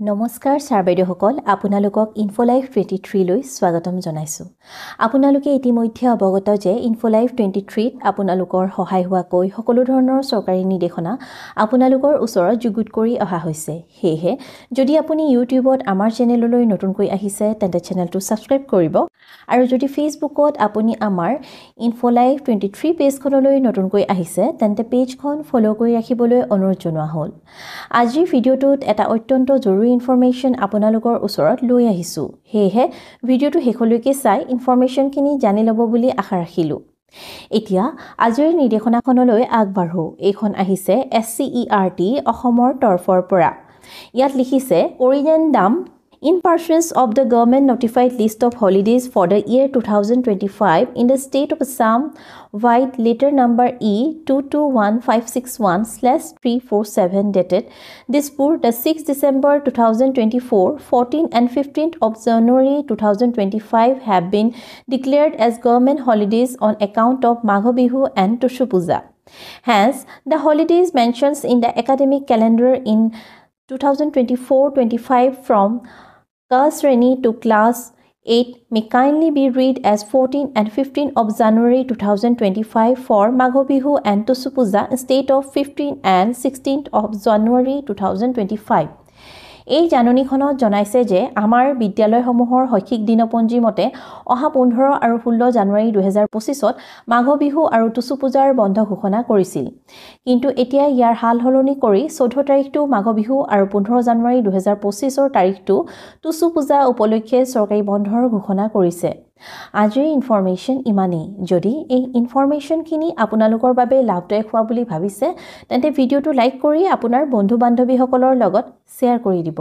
নমস্কাৰ ছাৰ বাইদেউসকল আপোনালোকক ইনফোলাইফ 23 লৈ স্বাগতম জনাইছো। আপোনালোকে ইতিমধ্যে অৱগত যে ইনফোলাইফ 23 ত আপোনালোকৰ সহায় হোৱাকৈ সকলো ধৰণৰ চৰকাৰী নিৰ্দেশনা আপোনালোকৰ ওচৰত যুগুত কৰি অহা হৈছে। হেহে যদি আপুনি ইউটিউবত আমাৰ চেনেললৈ নতুনকৈ আহিছে তেন্তে চেনেলটো সাবস্ক্ৰাইব কৰিব আৰু যদি ফেসবুকত আপুনি আমাৰ ইনফোলাইফ 23 পেজখনলৈ নতুনকৈ আহিছে তেন্তে পেজখন ফলো কৰি ৰাখিবলৈ অনুৰোধ জনোৱা হ'ল। আজিৰ ভিডিঅ'টোত এটা অত্যন্ত জৰুৰী ইনফৰমেশ্যন আপোনালোকৰ ওচৰত লৈ আহিছো। হেহে ভিডিঅ'টো শেষলৈকে চাই ইনফৰমেশ্যনখিনি জানি ল'ব বুলি আশা ৰাখিলো। এতিয়া আজিৰ নিৰ্দেশনাখনলৈ আগবাঢ়ো। এইখন আহিছে SCERT অসমৰ তৰফৰ পৰা। ইয়াত লিখিছে Origin Dam in pursuance of the government notified list of holidays for the year 2025 in the state of Assam vide letter number E221561/347 dated Dispur the 6th December 2024, 14th and 15th of January 2025 have been declared as government holidays on account of Magho Bihu and Tushu Puja. Hence, the holidays mentioned in the academic calendar in 2024-25 from Class Reni to Class 8 may kindly be read as 14th and 15th of January 2025 for Magho Bihu and Tushu Puja instead of 15th and 16th of January 2025. এই জাননীখনত জনাইছে যে আমাৰ বিদ্যালয়সমূহৰ শৈক্ষিক দিনপঞ্জী মতে অহা 15 আৰু 16 জানুৱাৰী 2025ত মাঘ বিহু আৰু টুচু পূজাৰ বন্ধ ঘোষণা কৰিছিল। কিন্তু এতিয়া ইয়াৰ হাল হলনি কৰি 14 তাৰিখটো মাঘ বিহু আৰু 15 জানুৱাৰী 2025ৰ তাৰিখটো টুচু পূজা উপলক্ষে চৰকাৰী বন্ধৰ ঘোষণা কৰিছে। আজিৰ ইনফৰমেশ্যন ইমানেই। যদি এই ইনফৰমেশ্যনখিনি আপোনালোকৰ বাবে লাভদায়ক হোৱা বুলি ভাবিছে তেন্তে ভিডিঅ'টো লাইক কৰি আপোনাৰ বন্ধু-বান্ধৱীসকলৰ লগত শ্বেয়াৰ কৰি দিব।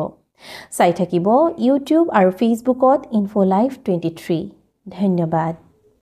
চাই থাকিব ইউটিউব আৰু ফেসবুকত ইনফোলাইফ 23। ধন্যবাদ।